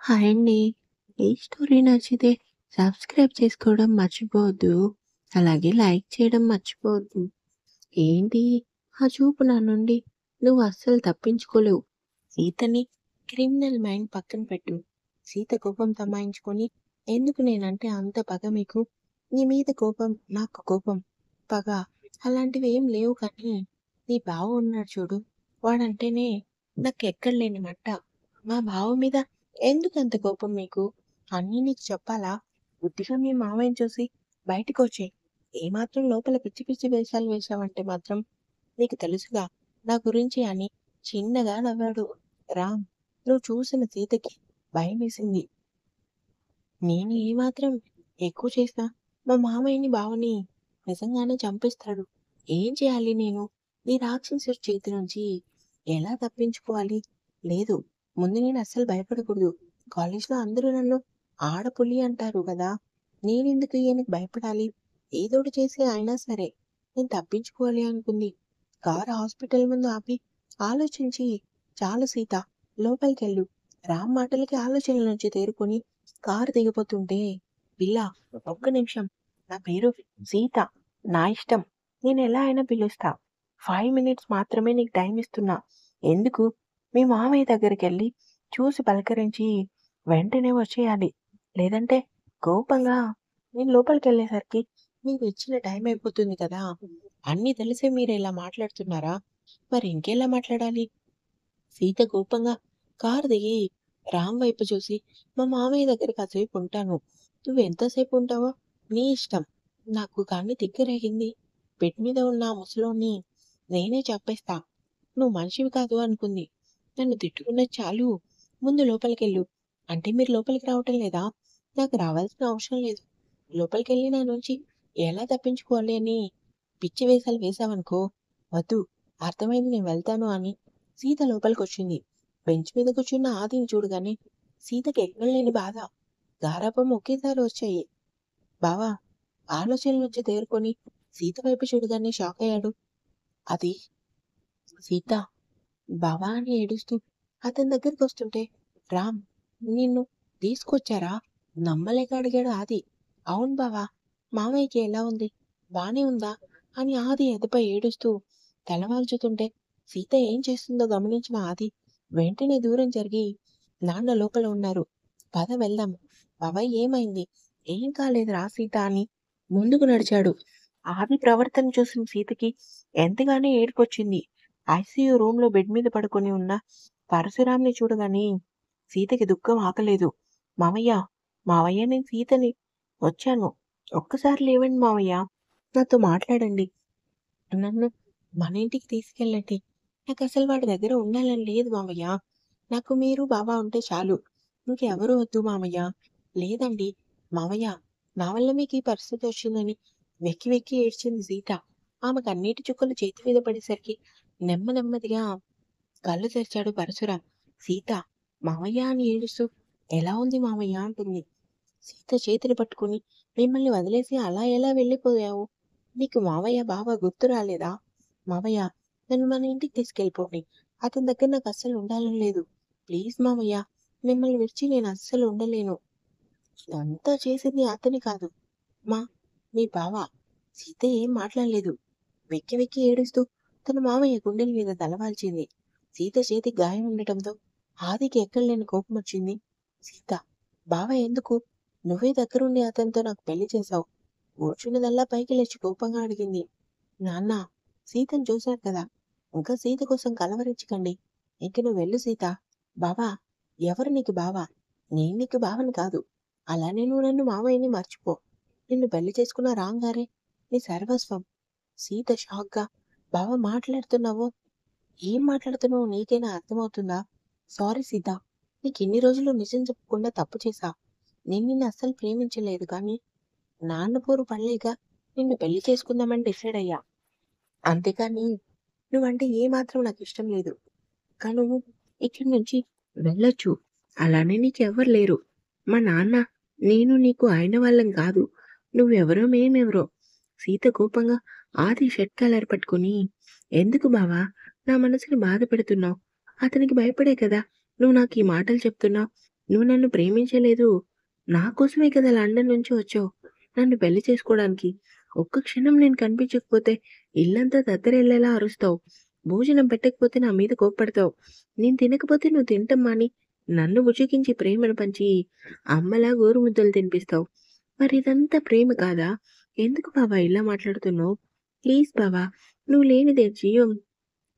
Hi అండి. ఈ story నచ్చితే సబ్స్క్రైబ్ చేసుకోవడం మర్చిపోవద్దు. అలాగే లైక్ చేయడం మర్చిపోవద్దు. ఏంటి ఆ చూపు నా నుండి నువ్వు అస్సలు తప్పించుకోలేవు. సీతని క్రిమినల్ మైండ్ పక్కన పెట్టు. సీత కోపం తమాయించుకొని ఎందుకు నేనంటే అంత పగ మీకు? నీ మీద కోపం, నాకు కోపం, పగ అలాంటివి ఏం లేవు కానీ నీ బావ ఉన్నాడు చూడు. వాడంటేనే నాకెక్కడ లేని మంట. మా బావ మీద ఎందుకంత కోపం మీకు? అన్నీ నీకు చెప్పాలా? బుద్ధిగా మీ మావయ్యని చూసి బయటికొచ్చేయి. ఏమాత్రం లోపల పిచ్చి పిచ్చి వేషాలు వేశావంటే మాత్రం నీకు తెలుసుగా నా గురించి అని చిన్నగా నవ్వాడు. రామ్, నువ్వు చూసిన సీతకి భయమేసింది. నేను ఏమాత్రం ఎక్కువ చేసినా మా మామయ్యని బావని నిజంగానే చంపేస్తాడు. ఏం చేయాలి నేను? ఈ రాక్షసుడి చేతి నుంచి ఎలా తప్పించుకోవాలి? లేదు, ముందు నేను అస్సలు భయపడకూడదు. కాలేజ్‌లో అందరూ నన్ను ఆడపులి అంటారు కదా! నేనెందుకు ఈయనకి భయపడాలి? ఏదోటి చేసి అయినా సరే నేను తప్పించుకోవాలి అనుకుంది. కారు హాస్పిటల్ ముందు ఆపి ఆలోచించి, చాలు సీత, లోపలికెళ్ళు. రామ్ మాటలకి ఆలోచనల నుంచి తేరుకొని కారు దిగబోతుంటే, పిల్లా, ఒక్క నిమిషం. నా పేరు సీత. నా ఇష్టం. నేనెలా అయినా పిలుస్తా. 5 మినిట్స్ మాత్రమే నీకు టైం ఇస్తున్నా. ఎందుకు? మీ మామయ్య దగ్గరికెళ్ళి చూసి పలకరించి వెంటనే వచ్చేయాలి. లేదంటే కోపంగా నేను లోపలికెళ్ళేసరికి మీకు ఇచ్చిన టైం అయిపోతుంది కదా! అన్నీ తెలిసే మీరిలా మాట్లాడుతున్నారా? మరి ఇంకెలా మాట్లాడాలి? సీత కోపంగా కారు దిగి రామ్ వైపు చూసి, మా మామయ్య దగ్గర కాసేపు ఉంటాను. నువ్వెంతసేపు ఉంటావో నీ ఇష్టం. నాకు కానీ తిక్కరేగింది. బెడ్ మీద ఉన్న ఆ ముసలోడిని నేనే చంపేస్తా. నువ్వు మనిషివి కాదు అనుకుంది. నన్ను తిట్టుకున్నది చాలు. ముందు లోపలికెళ్ళు. అంటే మీరు లోపలికి రావటం లేదా? నాకు రావాల్సిన అవసరం లేదు. లోపలికెళ్ళి నా నుంచి ఎలా తప్పించుకోవాలి అని పిచ్చి వేషాలు వేశావనుకో, వద్దు, అర్థమైంది, నేను వెళ్తాను అని సీత లోపలికొచ్చింది. బెంచ్ మీద కూర్చున్న ఆదిని చూడగానే సీతకి ఎక్కడలేని బాధ, గారాబం ఒకేసారి వచ్చాయి. బావా, ఆలోచనల నుంచి తేరుకొని సీత వైపు చూడగానే షాక్ అయ్యాడు. అది సీత, బావా అని ఏడుస్తూ అతని దగ్గరికొస్తుంటే, రామ్, నిన్ను తీసుకొచ్చారా? నమ్మలేక అడిగాడు ఆది. అవును బావా, మామయ్యకి ఎలా ఉంది? బానే ఉందా? అని ఆది ఎదపై ఏడుస్తూ తలవాల్చుతుంటే సీత ఏం చేస్తుందో గమనించిన ఆది వెంటనే దూరం జరిగి, నాన్న లోపల ఉన్నారు. పద వెళ్దాం. బాబాయ్ ఏమైంది? ఏం కాలేదురా సీత అని ముందుకు నడిచాడు. ఆది ప్రవర్తన చూసిన సీతకి ఎంతగానో ఏడుపొచ్చింది. ఐసీయూ రూమ్‌లో బెడ్ మీద పడుకొని ఉన్న పరశురాంని చూడగానే సీతకి దుఃఖం ఆగలేదు. మావయ్య, మావయ్య, నేను సీతని వచ్చాను. ఒక్కసారి లేవండి మావయ్య. నాతో మాట్లాడండి. నన్ను మన ఇంటికి తీసుకెళ్ళండి. నాకసలు వాడి దగ్గర ఉండాలని లేదు మావయ్య. నాకు మీరు, బావ ఉంటే చాలు. ఇంకెవరూ వద్దు మావయ్య. లేదండి మావయ్య, నా వల్ల మీకు ఈ పరిస్థితి వచ్చిందని వెక్కి వెక్కి ఏడ్చింది సీత. ఆమె కన్నీటి చుక్కలు చేతి మీద పడేసరికి నెమ్మదిగా కళ్ళు తెరిచాడు పరశురాం. సీత, మావయ్య అని ఏడుస్తూ ఎలా ఉంది మావయ్య అంటుంది. సీత చేతిని పట్టుకుని, మిమ్మల్ని వదిలేసి అలా ఎలా వెళ్ళిపోయావు? నీకు మావయ్య, బావ గుర్తు రాలేదా? మావయ్య, నన్ను మన ఇంటికి తీసుకెళ్ళిపోండి. అతని దగ్గర నాకు అస్సలు ఉండాలని లేదు. ప్లీజ్ మావయ్య, మిమ్మల్ని విడిచి నేను అస్సలు ఉండలేను. ఇదంతా చేసింది అతని కాదు, మా మీ బావ. సీత ఏం మాట్లాడలేదు. వెక్కి వెక్కి ఏడుస్తూ తన మామయ్య గుండెల మీద తలవాల్చింది. సీత చేతికి గాయం ఉండటంతో ఆదికి ఎక్కడలేని కోపమొచ్చింది. సీత, బావ ఎందుకు? నువ్వే దగ్గరుండి అతనితో నాకు పెళ్లి చేశావు. కూర్చున్నదల్లా పైకి లేచి కోపంగా అడిగింది. నాన్న, సీతను చూశాను కదా! ఇంకా సీత కోసం కలవరించకండి. ఇంక నువ్వు వెళ్ళు సీత. బావా, ఎవరు నీకు బావ? నేను నీకు బావని కాదు. అలానే నువ్వు నన్ను మావయ్యని మర్చిపో. నిన్ను పెళ్లి చేసుకున్న రాంగారే నీ సర్వస్వం. సీత షాక్‌గా, బావ మాట్లాడుతున్నావో? ఏం మాట్లాడుతున్నావో నీకైనా అర్థమవుతుందా? సారీ సీత. నీకిన్ని రోజులు నిజం చెప్పకుండా తప్పు చేశా. నేను నిన్ను అస్సలు ప్రేమించలేదు కానీ, నాన్న పోరు పడలేక నిన్ను పెళ్లి చేసుకుందామని డిసైడ్ అయ్యా. అంతేకాని నువ్వంటే ఏమాత్రం నాకిష్టం లేదు. కానీ నువ్వు ఇక్కడి నుంచి వెళ్ళొచ్చు. అలానే నీకెవ్వరు లేరు. మా నాన్న, నేను నీకు అయిన వాళ్ళం కాదు. నువ్వెవరో మేమెవరో. సీత కోపంగా ఆది షర్ట్ కాలర్ పట్టుకొని, ఎందుకు బావా నా మనసుని బాధ పెడుతున్నావు? అతనికి భయపడే కదా నువ్వు నాకు ఈ మాటలు చెప్తున్నావు. నువ్వు నన్ను ప్రేమించలేదు. నా కోసమే కదా లండన్ నుంచి వచ్చావు. నన్ను పెళ్లి చేసుకోవడానికి. ఒక్క క్షణం నేను కనిపించకపోతే ఇల్లంతా దద్దరిల్లేలా అరుస్తావు. భోజనం పెట్టకపోతే నా మీద కోప్పడతావు. నేను తినకపోతే నువ్వు తినటం మాని నన్ను బుజ్జగించి ప్రేమను పంచి అమ్మలా గోరుముద్దలు తినిపిస్తావు. మరి ఇదంతా ప్రేమ కాదా? ఎందుకు బావా ఇలా మాట్లాడుతున్నావు? ప్లీజ్ బావా, నువ్వు లేనిదే జీవం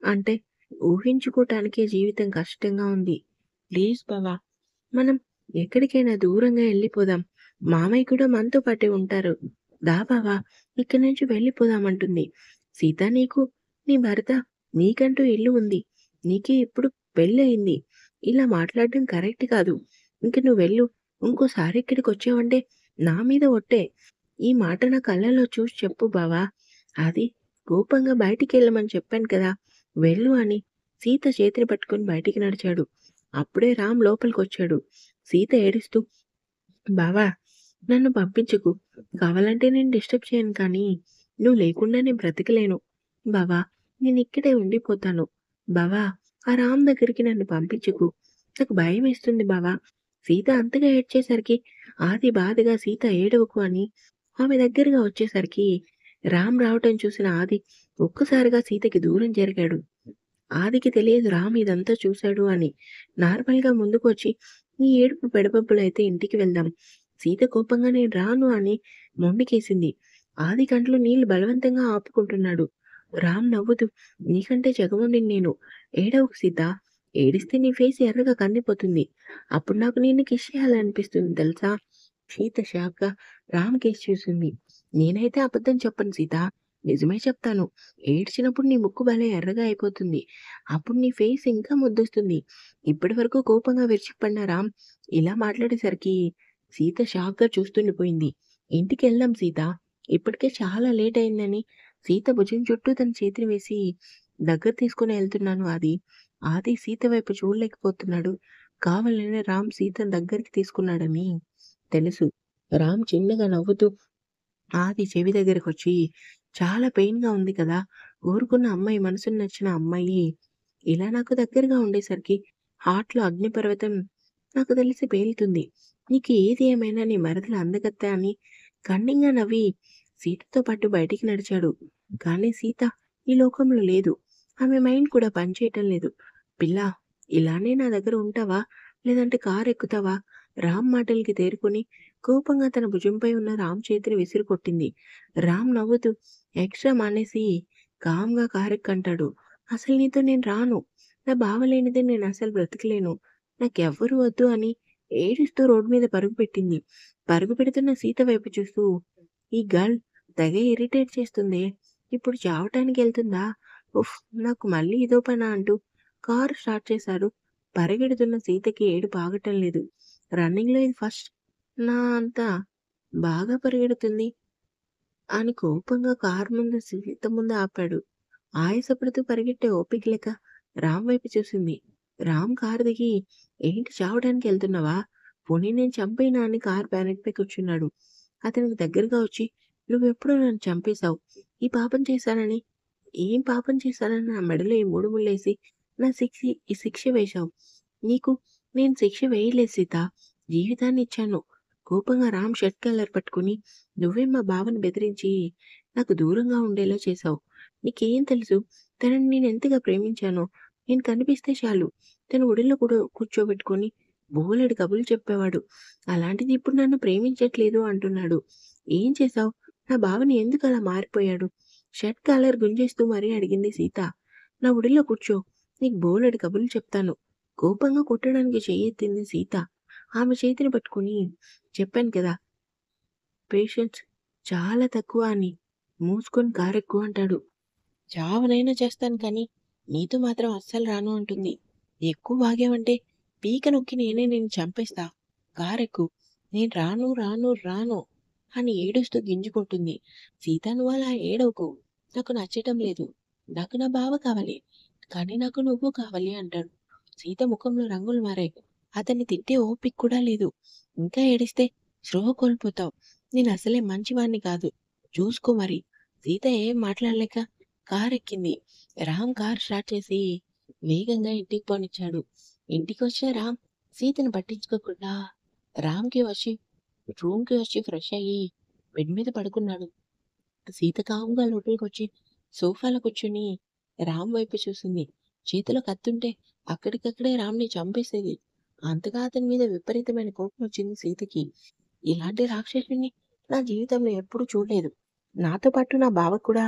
అంటే ఊహించుకోటానికే జీవితం కష్టంగా ఉంది. ప్లీజ్ బావా, మనం ఎక్కడికైనా దూరంగా వెళ్ళిపోదాం. మామయ్య కూడా మనతో పాటే ఉంటారు. దా బావా, ఇక్కడి నుంచి వెళ్ళిపోదామంటుంది. సీత, నీ భర్త, నీకంటూ ఇల్లు ఉంది. నీకే ఇప్పుడు పెళ్ళయింది. ఇలా మాట్లాడడం కరెక్ట్ కాదు. ఇంక నువ్వు వెళ్ళు. ఇంకోసారి ఇక్కడికి వచ్చావంటే నా మీద ఒట్టే. ఈ మాట నా కళ్ళలో చూసి చెప్పు బావా. అది కోపంగా బయటికెళ్ళమని చెప్పాను కదా! వెళ్ళు అని సీత చేతిని పట్టుకొని బయటికి నడిచాడు. అప్పుడే రామ్ లోపలికొచ్చాడు. సీత ఏడుస్తూ, బావా, నన్ను పంపించకు. కావాలంటే నేను డిస్టర్బ్ చేయను కానీ, నువ్వు లేకుండా నేను బ్రతకలేను. బావా, నేనిక్కడే ఉండిపోతాను. బావా, ఆ రామ్ దగ్గరికి నన్ను పంపించకు. నాకు భయమేస్తుంది బావా. సీత అంతగా ఏడ్చేసరికి ఆది బాధగా సీత ఏడవకు అని ఆమె దగ్గరగా వచ్చేసరికి రామ్ రావటం చూసిన ఆది ఒక్కసారిగా సీతకి దూరం జరిగాడు. ఆదికి తెలియదు రామ్ ఇదంతా చూశాడు అని. నార్మల్‌గా ముందుకొచ్చి, "నీ ఏడుపు పెడబొబ్బలైతే ఇంటికి వెళ్దాం." సీత కోపంగా నేను రాను అని మొండికేసింది. ఆది కంట్లో నీళ్లు బలవంతంగా ఆపుకుంటున్నాడు. రామ్ నవ్వుతూ, "నీకంటే జగముండి నేను. ఏడవకు సీత. ఏడిస్తే నీ ఫేస్ ఎర్రగా కందిపోతుంది. అప్పుడు నాకు నిన్ను కిస్ చేయాలనిపిస్తుంది తెలుసా?" సీత షాక్‌గా రామ్ కేసి చూసింది. "నేనైతే అబద్ధం చెప్పను సీత. నిజమే చెప్తాను. ఏడ్చినప్పుడు నీ ముక్కు భలే ఎర్రగా అయిపోతుంది. అప్పుడు నీ ఫేస్ ఇంకా ముద్దొస్తుంది." ఇప్పటివరకు కోపంగా విరుచుకుపడిన రామ్ ఇలా మాట్లాడేసరికి సీత షాక్‌గా చూస్తుండిపోయింది. "ఇంటికెళ్దాం సీత. ఇప్పటికే చాలా లేట్ అయిందని" సీత భుజం చుట్టూ తన చేతిని వేసి దగ్గర తీసుకొని ఎళ్తున్నాను ఆది. ఆది సీత వైపు చూడలేకపోతున్నాడు. కావాలనే రామ్ సీతను దగ్గరికి తీసుకున్నాడని తెలుసు. రామ్ చిన్నగా నవ్వుతూ ఆది చెవి దగ్గరకొచ్చి, "చాలా పెయిన్‌గా ఉంది కదా! ఊరుకున్న అమ్మాయి, మనసుకు నచ్చిన అమ్మాయి ఇలా నాకు దగ్గరగా ఉండేసరికి హార్ట్‌లో అగ్నిపర్వతం నాకు తెలిసి పేలుతుంది. నీకు ఏది ఏమైనా నీ మరదలు అందగత్తె" అని కన్నింగా నవ్వి సీతతో పాటు బయటికి నడిచాడు. కానీ సీత ఈ లోకంలో లేదు. ఆమె మైండ్ కూడా పనిచేయటం లేదు. "పిల్లా, ఇలానే నా దగ్గర ఉంటావా? లేదంటే కారెక్కుతావా?" రామ్ మాటలకి తేరుకొని కోపంగా తన భుజంపై ఉన్న రామ్ చేతిని విసిరికొట్టింది. రామ్ నవ్వుతూ ఎక్స్‌ట్రా మానేసి కామ్‌గా కారెక్కంటాడు. "అసలు నీతో నేను రాను. నా బావ లేనిదే నేనసలు బ్రతకలేను. నాకెవ్వరూ వద్దు" అని ఏడుస్తూ రోడ్డు మీద పరుగు పెట్టింది. పరుగు పెడుతున్న సీత వైపు చూస్తూ, "ఈ గర్ల్ తెగ ఇరిటేట్ చేస్తుందే. ఇప్పుడు చావటానికెళ్తుందా? ఉఫ్! నాకు మళ్ళీ ఇదో పనా" అంటూ కారు స్టార్ట్ చేశాడు. పరిగెడుతున్న సీతకి ఏడుపు ఆగటం లేదు. రన్నింగ్‌లో ఇది ఫస్ట్ నా అంత బాగా పరిగెడుతుంది అని కోపంగా కారు ముందు సీత ముందు ఆపాడు. ఆయాసపడుతూ పరిగెట్టే ఓపిక లేక రామ్ వైపు చూసింది. రామ్ కారు దిగి, "ఏంటి చావడానికి ఎళ్తున్నావా? పోనీ నేను చంపేయనా" అని కారు బ్యానెట్‌పై కూర్చున్నాడు. అతనికి దగ్గరగా వచ్చి, "నువ్వెప్పుడో నన్ను చంపేశావు. ఈ పాపం చేశానని ఏం పాపం చేశానని నా మెడలో ఈ 3 ముళ్ళేసి ఈ శిక్ష వేశావు. నీకు నేను శిక్ష వేయలేదు సీత. జీవితాన్ని ఇచ్చాను." కోపంగా రామ్ షర్ట్ కాలర్ పట్టుకుని, "నువ్వే మా బావని బెదిరించి నాకు దూరంగా ఉండేలా చేశావు. నీకేం తెలుసు తనని నేనెంతగా ప్రేమించానో. నేను కనిపిస్తే చాలు తన ఒడిలో కూడా కూర్చోబెట్టుకొని బోలెడు కబుర్లు చెప్పేవాడు. అలాంటిది ఇప్పుడు నన్ను ప్రేమించట్లేదు అంటున్నాడు. ఏం చేశావు? నా బావని ఎందుకలా మారిపోయాడు?" షర్ట్ కాలర్ గుంజేస్తూ మరీ అడిగింది సీత. "నా ఒడిలో కూర్చో. నీకు బోలెడు కబుర్లు చెప్తాను." కోపంగా కొట్టడానికి చెయ్యెత్తింది సీత. ఆమె చేతిని పట్టుకుని, "చెప్పాను కదా! పేషెన్స్ చాలా తక్కువ అని. మూసుకొని కారెక్కు" అంటాడు. "చావనైనా చేస్తాను కానీ, నీతో మాత్రం అస్సలు రాను" అంటుంది. "ఎక్కువ వాగావంటే పీక నొక్కి నేనే నిన్ను చంపేస్తా. కారెక్కు." "నేను రాను, రాను, రాను" అని ఏడుస్తూ గింజుకుంటుంది. "సీత, నువ్వలా ఏడవకు. నాకు నచ్చటం లేదు. నాకు నా బావ కావాలి. కానీ నాకు నువ్వు కావాలి" అంటాడు. సీత ముఖంలో రంగులు మారాయి. అతన్ని తిట్టే ఓపిక కూడా లేదు. "ఇంకా ఏడిస్తే స్పృహ కోల్పోతావు. నేనసలే మంచివాడిని కాదు. చూసుకో మరి." సీత ఏం మాట్లాడలేక కారెక్కింది. రామ్ కార్ స్టార్ట్ చేసి వేగంగా ఇంటికి పోనిచ్చాడు. ఇంటికొచ్చిన రామ్ సీతను పట్టించుకోకుండా రామ్‌కి వచ్చి రూమ్‌కి వచ్చి ఫ్రెష్ అయ్యి బెడ్ మీద పడుకున్నాడు. సీత కామ్‌గా లోపలికొచ్చి సోఫాలో కూర్చొని రామ్ వైపు చూసింది. చేతిలో కత్తుంటే అక్కడికక్కడే రామ్‌ని చంపేసేది. అంతగా అతని మీద విపరీతమైన కోపమొచ్చింది సీతకి. ఇలాంటి రాక్షసుడిని నా జీవితంలో ఎప్పుడూ చూడలేదు. నాతో పాటు నా బావకు కూడా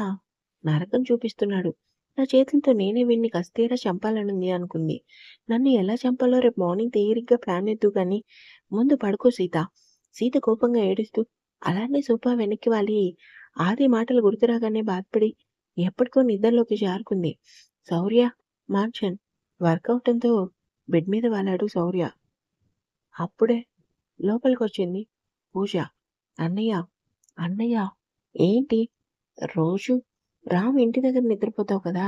నరకం చూపిస్తున్నాడు. నా చేతులతో నేనే వీడిని కస్తేరా చంపాలనుంది అనుకుంది. నన్ను ఎలా చంపాలో రేపు మార్నింగ్ తీరిగ్గా ప్లాన్ ఎద్దువు గాని ముందు పడుకో సీత. సీత కోపంగా ఏడుస్తూ అలానే సోఫా వెనక్కి వాలి ఆది మాటలు గుర్తురాగానే బాధపడి ఎప్పటికో నిద్రలోకి జారుకుంది. శౌర్య మాన్షన్ వర్కౌటంతో బెడ్ మీద వాలాడు శౌర్య. అప్పుడే లోపలికొచ్చింది పూజ. అన్నయ్య, అన్నయ్య ఏంటి రోజు రామ్ ఇంటి దగ్గర నిద్రపోతావు కదా!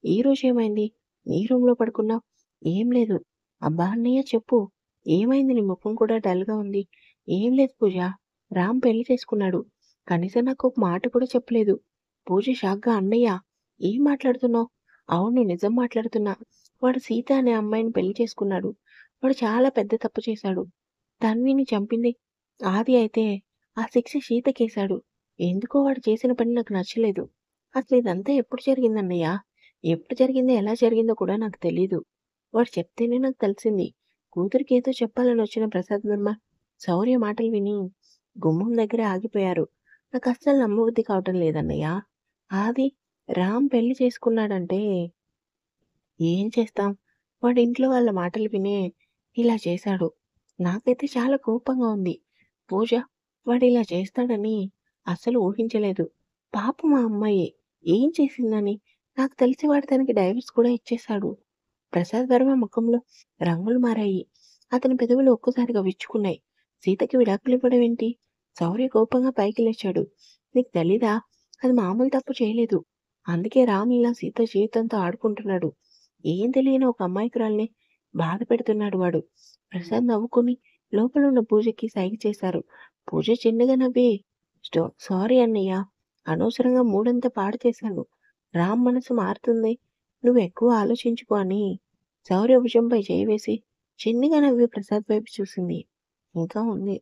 ఈరోజేమైంది? నీ రూమ్‌లో పడుకున్నావు? ఏం లేదు. అబ్బా! అన్నయ్య చెప్పు. ఏమైంది నీ ముఖం కూడా డల్‌గా ఉంది? ఏం లేదు పూజ. రామ్ పెళ్లి చేసుకున్నాడు. కనీసం నాకొక మాట కూడా చెప్పలేదు. పూజ షాక్‌గా అన్నయ్య ఏం మాట్లాడుతున్నావు? అవును నిజం మాట్లాడుతున్నా. వాడు సీత అనే అమ్మాయిని పెళ్లి చేసుకున్నాడు. వాడు చాలా పెద్ద తప్పు చేశాడు. తన్విని చంపింది ఆది అయితే ఆ శిక్ష సీతకేశాడు. ఎందుకో వాడు చేసిన పని నాకు నచ్చలేదు. అసలు ఇదంతా ఎప్పుడు జరిగిందన్నయ్య? ఎప్పుడు జరిగిందో, ఎలా జరిగిందో కూడా నాకు తెలీదు. వాడు చెప్తేనే నాకు తెలిసింది. కూతురికేదో చెప్పాలని వచ్చిన ప్రసాద్ వర్మ, శౌర్య మాటలు విని గుమ్మం దగ్గరే ఆగిపోయారు. నాకస్సలు నమ్మబుద్ధి కావటం లేదన్నయ్య. ఆది రామ్ పెళ్లి చేసుకున్నాడంటే ఏం చేస్తాం? వాడి ఇంట్లో వాళ్ళ మాటలు వినే ఇలా చేశాడు. నాకైతే చాలా కోపంగా ఉంది. పూజ వాడిలా చేస్తాడని అస్సలు ఊహించలేదు. పాపం ఆ అమ్మాయి ఏం చేసిందని? నాకు తెలిసి వాడు తనకి డైవర్స్ కూడా ఇచ్చేశాడు. ప్రసాద్ వర్మ ముఖంలో రంగులు మారాయి. అతని పెదవులు ఒక్కసారిగా విచ్చుకున్నాయి. సీతకి విడాకులివ్వడం ఏంటి? శౌర్య కోపంగా పైకి లేచాడు. నీకు తెలీదా? అది మామూలు తప్పు చేయలేదు. అందుకే రామ్ ఇలా సీత జీవితంతో ఆడుకుంటున్నాడు. ఏం తెలియని ఒక అమాయకురాల్ని బాధ పెడుతున్నాడు వాడు. ప్రసాద్ నవ్వుకుని లోపలున్న పూజకి సైగ చేశారు. పూజ చిన్నగా నవ్వి సారీ అన్నయ్య. అనవసరంగా మూడంతా పాడు చేశాను. రామ్ మనసు మారుతుంది. నువ్వెక్కువ ఆలోచించుకో అని శౌర్య భుజంపై చేయి వేసి చిన్నగా నవ్వి ప్రసాద్ వైపు చూసింది. ఇంకా ఉంది.